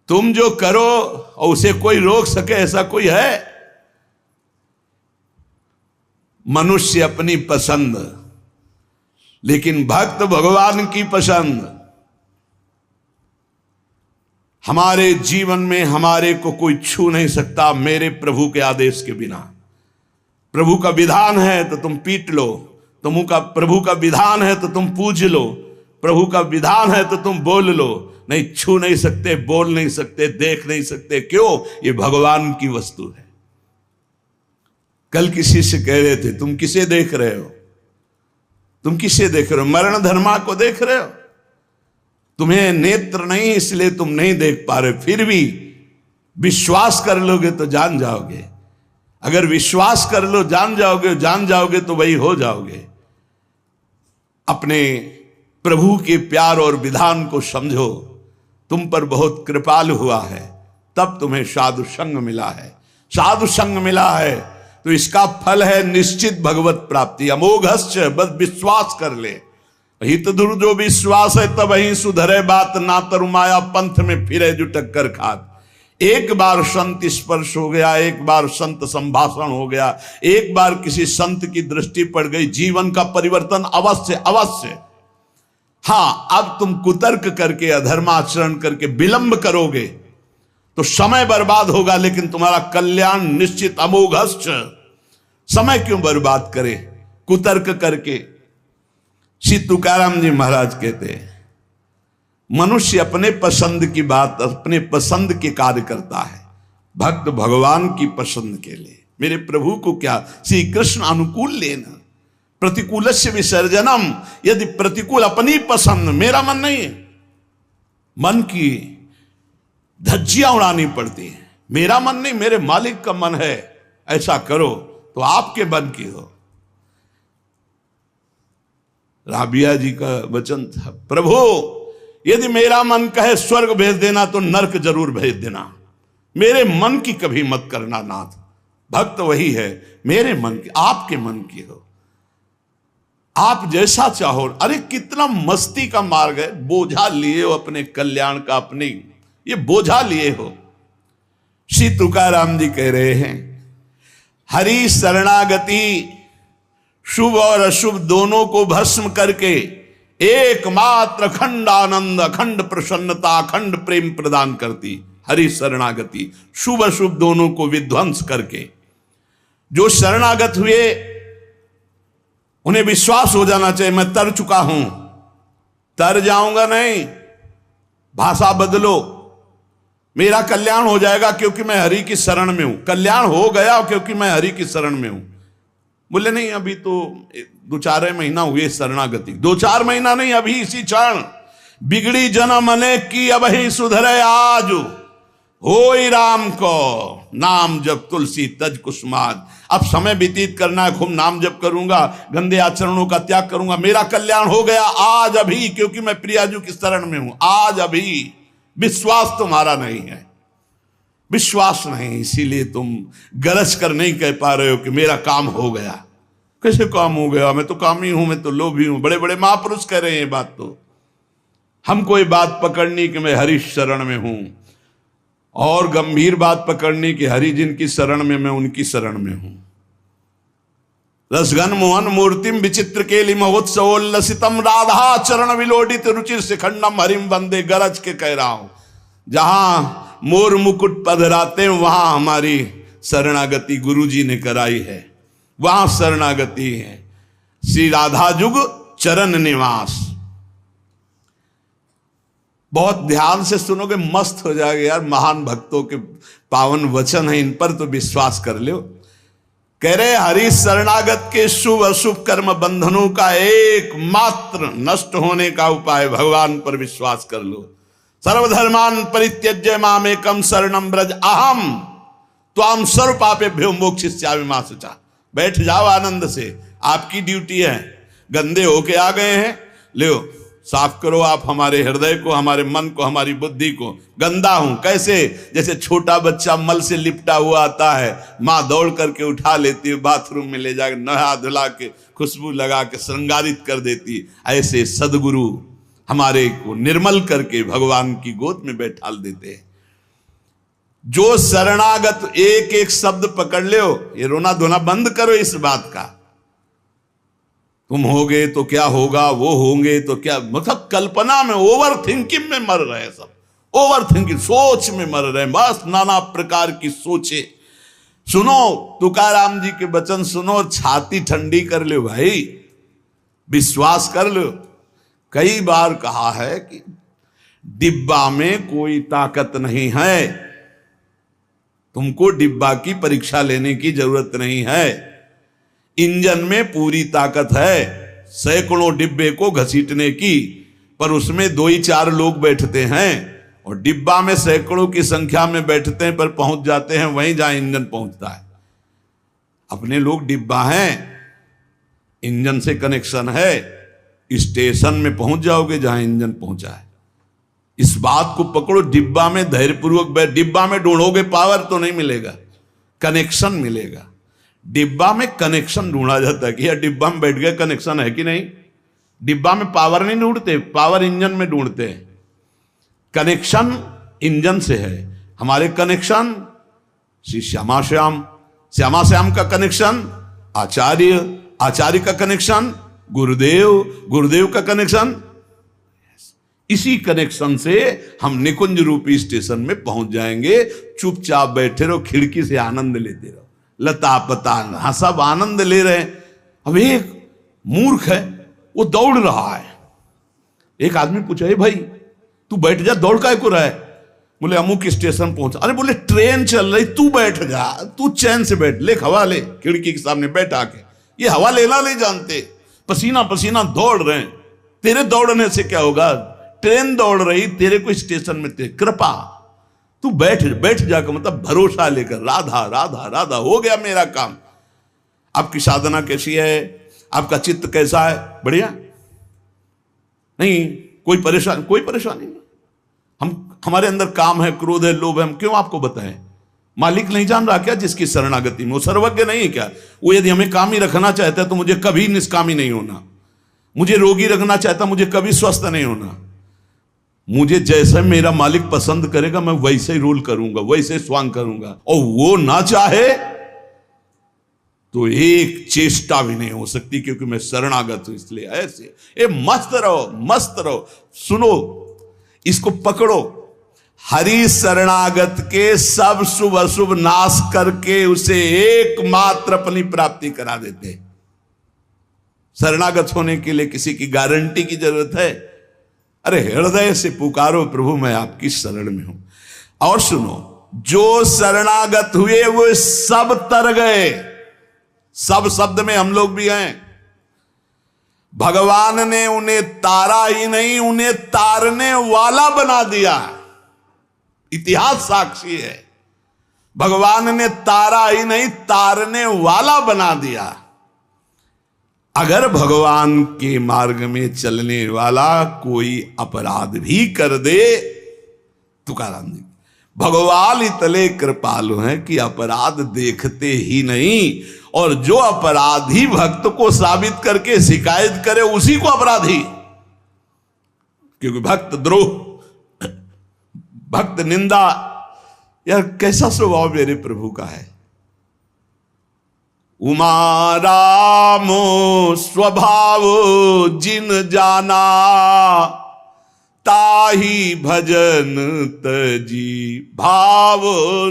तुम जो करो और उसे कोई रोक सके ऐसा कोई है? मनुष्य अपनी पसंद, लेकिन भक्त भगवान की पसंद। हमारे जीवन में हमारे को कोई छू नहीं सकता मेरे प्रभु के आदेश के बिना। प्रभु का विधान है तो तुम पीट लो, प्रभु का विधान है तो तुम पूज लो, प्रभु का विधान है तो तुम बोल लो, नहीं छू नहीं सकते, बोल नहीं सकते, देख नहीं सकते। क्यों? ये भगवान की वस्तु है। कल किसी से कह रहे थे, तुम किसे देख रहे हो? तुम किसे देख रहे हो? मरण धर्मा को देख रहे हो? तुम्हें नेत्र नहीं इसलिए तुम नहीं देख पा रहे, फिर भी विश्वास कर लोगे तो जान जाओगे। अगर विश्वास कर लो जान जाओगे तो वही हो जाओगे। अपने प्रभु के प्यार और विधान को समझो। तुम पर बहुत कृपालु हुआ है, तब तुम्हें साधु संग मिला है। साधु संग मिला है तो इसका फल है निश्चित भगवत प्राप्ति। अमोघश्च, बस विश्वास कर ले। हित दुर जो विश्वास है तब ही सुधरे बात, ना तरुमाया पंथ में फिरे जो टक्कर खात। एक बार संत स्पर्श हो गया, एक बार संत संभाषण हो गया, एक बार किसी संत की दृष्टि पड़ गई, जीवन का परिवर्तन अवश्य अवश्य। हाँ, अब तुम कुतर्क करके अधर्माचरण करके विलंब करोगे तो समय बर्बाद होगा, लेकिन तुम्हारा कल्याण निश्चित। अमोघश्च, समय क्यों बर्बाद करे कुतर्क करके? श्री तुकाराम जी महाराज कहते हैं, मनुष्य अपने पसंद की बात, अपने पसंद के कार्य करता है, भक्त भगवान की पसंद के लिए। मेरे प्रभु को क्या श्री कृष्ण अनुकूल लेना, प्रतिकूलस्य विसर्जनम। यदि प्रतिकूल अपनी पसंद, मेरा मन नहीं है, मन की धज्जियां उड़ानी पड़ती हैं। मेरा मन नहीं, मेरे मालिक का मन है, ऐसा करो तो आपके मन की हो। राबिया जी का वचन था, प्रभु यदि मेरा मन कहे स्वर्ग भेज देना तो नरक जरूर भेज देना, मेरे मन की कभी मत करना नाथ। भक्त वही है, मेरे मन की, आपके मन की हो, आप जैसा चाहो। अरे कितना मस्ती का मार्ग है, बोझा लिए हो अपने कल्याण का, अपने ये बोझा लिए हो। श्री तुकाराम जी कह रहे हैं, हरि शरणागति शुभ और अशुभ दोनों को भस्म करके एकमात्र अखंड आनंद, अखंड प्रसन्नता, अखंड प्रेम प्रदान करती। हरि शरणागति शुभ अशुभ दोनों को विध्वंस करके, जो शरणागत हुए उन्हें विश्वास हो जाना चाहिए मैं तर चुका हूं, तर जाऊंगा नहीं, भाषा बदलो, मेरा कल्याण हो जाएगा क्योंकि मैं हरि की शरण में हूं। कल्याण हो गया क्योंकि मैं हरि की शरण में हूं। बोले नहीं अभी तो 2-4 महीना हुए शरणागति, 2-4 महीना नहीं, अभी इसी क्षण। बिगड़ी जन्म अनेक की अब ही सुधरे आज, होई राम को नाम जब तुलसी तज कुसुमाज। अब समय व्यतीत करना है, खूब नाम जप करूंगा, गंदे आचरणों का त्याग करूंगा, मेरा कल्याण हो गया आज अभी, क्योंकि मैं प्रियाजू की शरण में हूं। आज अभी विश्वास तुम्हारा नहीं है, विश्वास नहीं, इसीलिए तुम गरज कर नहीं कह पा रहे हो कि मेरा काम हो गया। कैसे काम हो गया? मैं तो कामी हूं, मैं तो लोभी हूं। बड़े बड़े महापुरुष कह रहे हैं ये बात। तो हमको ये बात पकड़नी कि मैं हरि शरण में हूं, और गंभीर बात पकड़नी कि हरि जिनकी शरण में मैं उनकी शरण में हूं। रसघन मोहन मूर्तिम विचित्र केलि महोत्सवोल्लसितम राधा चरण विलोडित रुचिर शिखंडम हरिम वंदे। गरज के कह रहा हूं, जहां मोर मुकुट पधराते हैं वहां हमारी शरणागति गुरुजी ने कराई है, वहां शरणागति है। श्री राधा जुग चरण निवास। बहुत ध्यान से सुनोगे मस्त हो जाएगा यार। महान भक्तों के पावन वचन है, इन पर तो विश्वास कर लो। कह रहे हरि शरणागत के शुभ अशुभ कर्म बंधनों का एकमात्र नष्ट होने का उपाय भगवान पर विश्वास कर लो। सर्वधर्मान परित्यज्य मामेकम शरणम ब्रज अहम त्वाम सर्व पापेभ्यो मोक्षयिष्यामि मा शुचा। बैठ जाओ आनंद से, आपकी ड्यूटी है। गंदे होके आ गए हैं, लो साफ करो आप हमारे हृदय को, हमारे मन को, हमारी बुद्धि को। गंदा हूं कैसे? जैसे छोटा बच्चा मल से लिपटा हुआ आता है, माँ दौड़ करके उठा लेती है, बाथरूम में ले जाकर नहा धुला के खुशबू लगा के श्रृंगारित कर देती। ऐसे सदगुरु हमारे को निर्मल करके भगवान की गोद में बैठाल देते हैं। जो शरणागत, एक एक शब्द पकड़ लो, ये रोना धोना बंद करो इस बात का। तुम होगे तो क्या होगा, वो होंगे तो क्या, मतलब कल्पना में, ओवर थिंकिंग में मर रहे हैं सब, ओवर थिंकिंग, सोच में मर रहे हैं, बस नाना प्रकार की सोचे। सुनो तुकाराम जी के वचन सुनो, छाती ठंडी कर लो भाई, विश्वास कर लो। कई बार कहा है कि डिब्बा में कोई ताकत नहीं है, तुमको डिब्बा की परीक्षा लेने की जरूरत नहीं है, इंजन में पूरी ताकत है सैकड़ों डिब्बे को घसीटने की, पर उसमें 2 ही 4 लोग बैठते हैं, और डिब्बा में सैकड़ों की संख्या में बैठते हैं पर पहुंच जाते हैं वहीं जहां इंजन पहुंचता है। अपने लोग डिब्बा हैं, इंजन से कनेक्शन है, स्टेशन में पहुंच जाओगे जहां इंजन पहुंचा है। इस बात को पकड़ो, डिब्बा में धैर्यपूर्वक डिब्बा में ढूंढोगे पावर तो नहीं मिलेगा, कनेक्शन मिलेगा। डिब्बा में कनेक्शन ढूंढा जाता है कि यार डिब्बा में बैठ गए, कनेक्शन है कि नहीं। डिब्बा में पावर नहीं ढूंढते, पावर इंजन में ढूंढते हैं। कनेक्शन इंजन से है। हमारे कनेक्शन श्री श्यामा श्याम, श्यामा श्याम का कनेक्शन आचार्य, आचार्य का कनेक्शन गुरुदेव, गुरुदेव का कनेक्शन, इसी कनेक्शन से हम निकुंज रूपी स्टेशन में पहुंच जाएंगे। चुपचाप बैठे रहो, खिड़की से आनंद लेते रहो, लता पता हाँ सब आनंद ले रहे हैं। अब एक मूर्ख है, वो दौड़ रहा है। एक आदमी पूछा, भाई तू बैठ जा, दौड़ काहे को रहा है? बोले अमुक स्टेशन पहुंचा। अरे बोले ट्रेन चल रही, तू बैठ जा, तू चैन से बैठ, ले हवा ले, खिड़की के सामने बैठ आके। ये हवा लेना नहीं जानते, पसीना पसीना दौड़ रहे हैं। तेरे दौड़ने से क्या होगा? ट्रेन दौड़ रही, तेरे को स्टेशन में तेरे कृपा, तू बैठ बैठ जाकर, मतलब भरोसा लेकर, राधा राधा राधा, हो गया मेरा काम। आपकी साधना कैसी है? आपका चित्त कैसा है? बढ़िया नहीं? कोई परेशानी नहीं। हमारे अंदर काम है, क्रोध है, लोभ है, हम क्यों आपको बताएं? मालिक नहीं जान रहा क्या जिसकी शरणागति में? वो सर्वज्ञ नहीं है क्या? वो यदि हमें कामी रखना चाहता है तो मुझे कभी निष्कामी नहीं होना, मुझे रोगी रखना चाहता मुझे कभी स्वस्थ नहीं होना। मुझे जैसे मेरा मालिक पसंद करेगा मैं वैसे ही रोल करूंगा, वैसे स्वांग करूंगा, और वो ना चाहे तो एक चेष्टा भी नहीं हो सकती, क्योंकि मैं शरणागत हूं। इसलिए ऐसे ए मस्त रहो, मस्त रहो। सुनो, इसको पकड़ो। हरि शरणागत के सब शुभ अशुभ नाश करके उसे एकमात्र अपनी प्राप्ति करा देते। शरणागत होने के लिए किसी की गारंटी की जरूरत है? अरे हृदय से पुकारो, प्रभु मैं आपकी शरण में हूं। और सुनो, जो शरणागत हुए वो सब तर गए। सब शब्द में हम लोग भी हैं। भगवान ने उन्हें तारा ही नहीं, उन्हें तारने वाला बना दिया। इतिहास साक्षी है, भगवान ने तारा ही नहीं तारने वाला बना दिया। अगर भगवान के मार्ग में चलने वाला कोई अपराध भी कर दे, तुकाराम जी, भगवान इतने कृपालु हैं कि अपराध देखते ही नहीं, और जो अपराधी भक्त को साबित करके शिकायत करे उसी को अपराधी। क्योंकि भक्त द्रोह, भक्त निंदा, यार कैसा स्वभाव मेरे प्रभु का है। उमा रामो स्वभाव जिन जाना, ताही भजन तजी भाव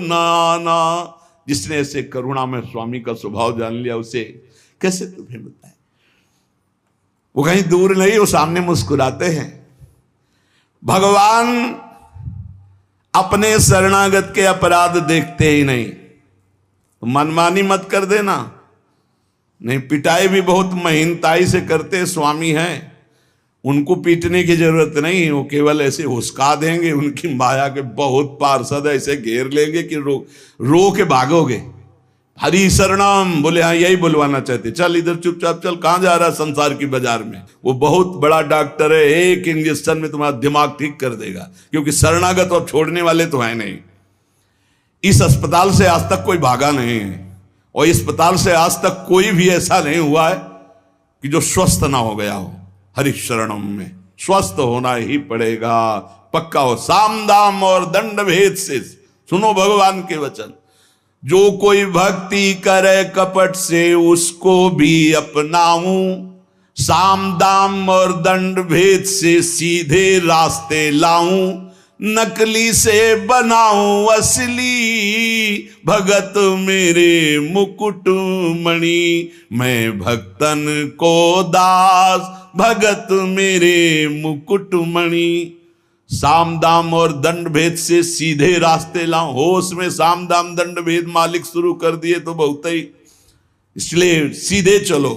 नाना। जिसने ऐसे करुणा में स्वामी का स्वभाव जान लिया, उसे कैसे तुम्हें बताए। वो कहीं दूर नहीं, वो सामने मुस्कुराते हैं। भगवान अपने शरणागत के अपराध देखते ही नहीं। तो मनमानी मत कर देना। नहीं, पिटाई भी बहुत महीनताई से करते स्वामी हैं, उनको पीटने की जरूरत नहीं, वो केवल ऐसे हुस्का देंगे। उनकी माया के बहुत पार्षद ऐसे घेर लेंगे कि रो के भागोगे। हरि शरणम बोले, हाँ यही बुलवाना चाहते, चल इधर चुपचाप चल, कहां जा रहा है संसार की बाजार में। वो बहुत बड़ा डॉक्टर है, एक इंजेक्शन में तुम्हारा दिमाग ठीक कर देगा। क्योंकि शरणागत और छोड़ने वाले तो है नहीं। इस अस्पताल से आज तक कोई भागा नहीं है, और इस अस्पताल से आज तक कोई भी ऐसा नहीं हुआ है कि जो स्वस्थ ना हो गया हो। हरि शरणम में स्वस्थ होना ही पड़ेगा, पक्का हो। साम दाम और दंड भेद से सुनो भगवान के वचन, जो कोई भक्ति करे कपट से उसको भी अपनाऊं, साम दाम और दंड भेद से सीधे रास्ते लाऊं, नकली से बनाऊं असली, भगत मेरे मुकुट मणि, मैं भक्तन को दास, भगत मेरे मुकुट मणि। साम दाम और दंड भेद से सीधे रास्ते लाऊं, होश में साम दाम दंड भेद मालिक शुरू कर दिए तो बहुत ही, इसलिए सीधे चलो।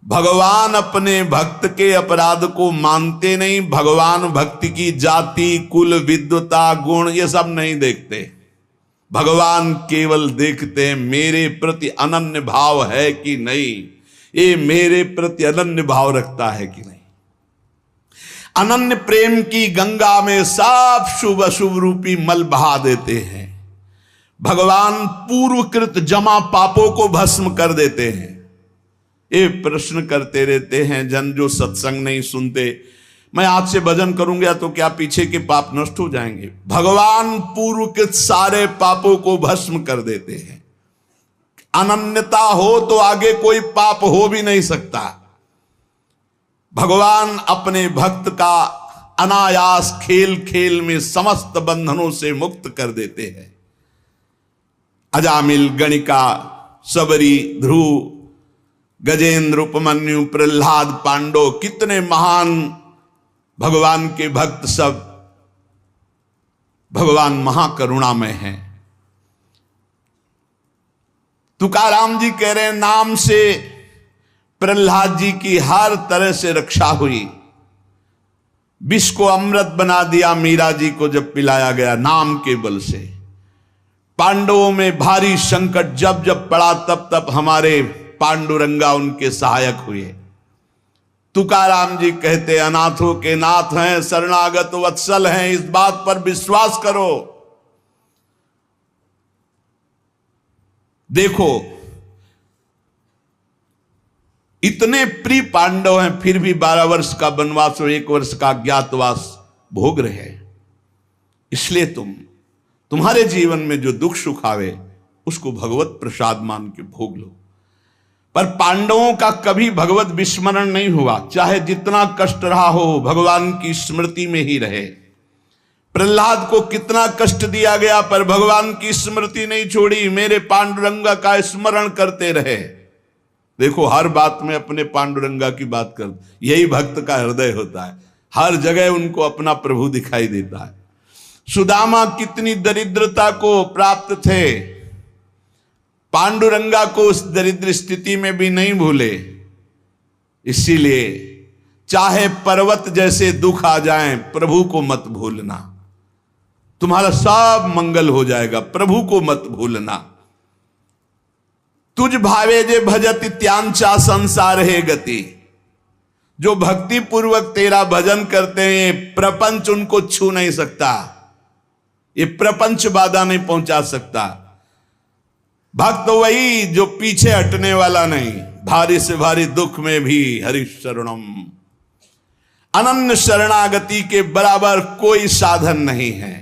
भगवान अपने भक्त के अपराध को मानते नहीं, भगवान भक्ति की जाति कुल विद्वता गुण ये सब नहीं देखते, भगवान केवल देखते हैं मेरे प्रति अनन्य भाव है कि नहीं, ये मेरे प्रति अनन्य भाव रखता है कि नहीं। अनन्य प्रेम की गंगा में सब शुभ अशुभ रूपी मल बहा देते हैं। भगवान पूर्वकृत जमा पापों को भस्म कर देते हैं। ये प्रश्न करते रहते हैं जन जो सत्संग नहीं सुनते, मैं आज से भजन करूंगा तो क्या पीछे के पाप नष्ट हो जाएंगे? भगवान पूर्वकृत सारे पापों को भस्म कर देते हैं। अनन्यता हो तो आगे कोई पाप हो भी नहीं सकता। भगवान अपने भक्त का अनायास खेल खेल में समस्त बंधनों से मुक्त कर देते हैं। अजामिल, गणिका, सबरी, ध्रुव, गजेंद्र, उपमन्यु, प्रहलाद, पांडव, कितने महान भगवान के भक्त, सब भगवान महाकरुणामय हैं। तुकाराम जी कह रहे हैं नाम से प्रहलाद जी की हर तरह से रक्षा हुई। विष को अमृत बना दिया मीरा जी को जब पिलाया गया नाम के बल से। पांडवों में भारी संकट जब जब पड़ा तब तब हमारे पांडुरंगा उनके सहायक हुए। तुकाराम जी कहते अनाथों के नाथ हैं, शरणागत वत्सल हैं, इस बात पर विश्वास करो। देखो इतने प्रिय पांडव हैं फिर भी 12 वर्ष का वनवास और 1 वर्ष का अज्ञातवास भोग रहे हैं। इसलिए तुम्हारे जीवन में जो दुख सुख आवे उसको भगवत प्रसाद मान के भोग लो। पर पांडवों का कभी भगवत विस्मरण नहीं हुआ, चाहे जितना कष्ट रहा हो भगवान की स्मृति में ही रहे। प्रहलाद को कितना कष्ट दिया गया पर भगवान की स्मृति नहीं छोड़ी, मेरे पांडुरंगा का स्मरण करते रहे। देखो हर बात में अपने पांडुरंगा की बात कर, यही भक्त का हृदय होता है। हर जगह उनको अपना प्रभु दिखाई देता है। सुदामा कितनी दरिद्रता को प्राप्त थे, पांडुरंगा को उस दरिद्र स्थिति में भी नहीं भूले। इसीलिए चाहे पर्वत जैसे दुख आ जाएं, प्रभु को मत भूलना, तुम्हारा सब मंगल हो जाएगा। प्रभु को मत भूलना। तुझ भावे जे भजत त्यांचा संसार है गति। जो भक्ति पूर्वक तेरा भजन करते हैं प्रपंच उनको छू नहीं सकता, ये प्रपंच बाधा नहीं पहुंचा सकता। भक्त वही जो पीछे हटने वाला नहीं, भारी से भारी दुख में भी हरि शरणम। अनन्य शरणागति के बराबर कोई साधन नहीं है।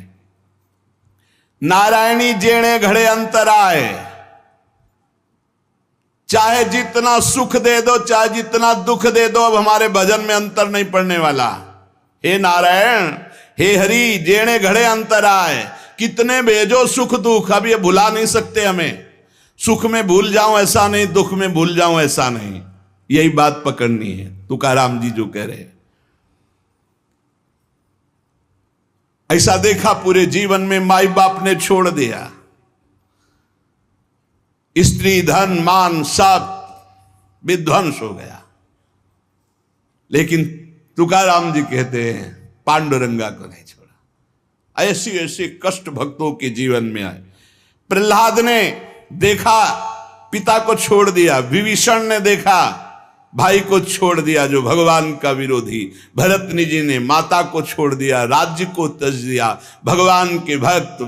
नारायणी जेणे घड़े अंतराय, चाहे जितना सुख दे दो चाहे जितना दुख दे दो, अब हमारे भजन में अंतर नहीं पड़ने वाला। हे नारायण, हे हरि, जेणे घड़े अंतराय, कितने भेजो सुख दुख, अब ये भुला नहीं सकते हमें। सुख में भूल जाऊं ऐसा नहीं, दुख में भूल जाऊं ऐसा नहीं, यही बात पकड़नी है। तुकाराम जी जो कह रहे हैं, ऐसा देखा पूरे जीवन में माई बाप ने छोड़ दिया, स्त्री धन मान सब विध्वंस हो गया, लेकिन तुकाराम जी कहते हैं पांडुरंगा को नहीं छोड़ा। ऐसी ऐसी कष्ट भक्तों के जीवन में आए। प्रहलाद ने देखा पिता को छोड़ दिया, विभीषण ने देखा भाई को छोड़ दिया जो भगवान का विरोधी, भरतनी जी ने माता को छोड़ दिया, राज्य को त्यज दिया। भगवान के भक्त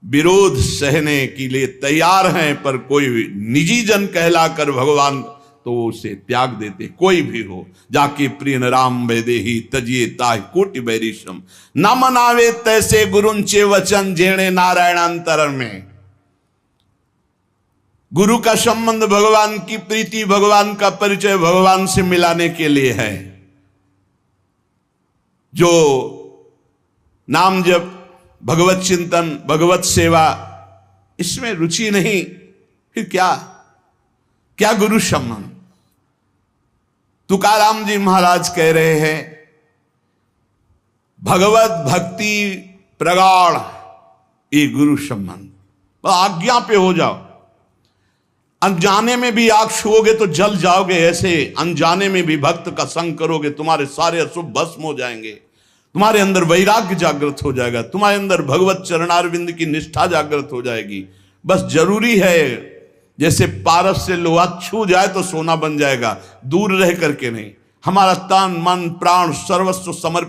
विरोध सहने के लिए तैयार हैं, पर कोई निजी जन कहलाकर भगवान तो वो उसे त्याग देते, कोई भी हो। जाके प्रिय राम वैदेही तजिए ताहि कोटि बैरिशम, न मनावे तैसे गुरुंचे वचन जेणे नारायणांतर में। गुरु का संबंध भगवान की प्रीति, भगवान का परिचय भगवान से मिलाने के लिए है। जो नाम जप, भगवत चिंतन, भगवत सेवा, इसमें रुचि नहीं, फिर क्या गुरु संबंध। तुकाराम जी महाराज कह रहे हैं, भगवत भक्ति प्रगाढ़ ये गुरु संबंध। आज्ञा पे हो जाओ, अनजाने में भी आग छुओगे तो जल जाओगे, ऐसे अनजाने में भी भक्त का संग करोगे तुम्हारे सारे अशुभ भस्म हो जाएंगे, तुम्हारे अंदर वैराग्य जागृत हो जाएगा, तुम्हारे अंदर भगवत चरणारविंद की निष्ठा जागृत हो जाएगी। बस जरूरी है, जैसे पारस से लोहा छू जाए तो सोना बन जाएगा, दूर रह करके नहीं। हमारा तन मन प्राण सर्वस्व समर्पित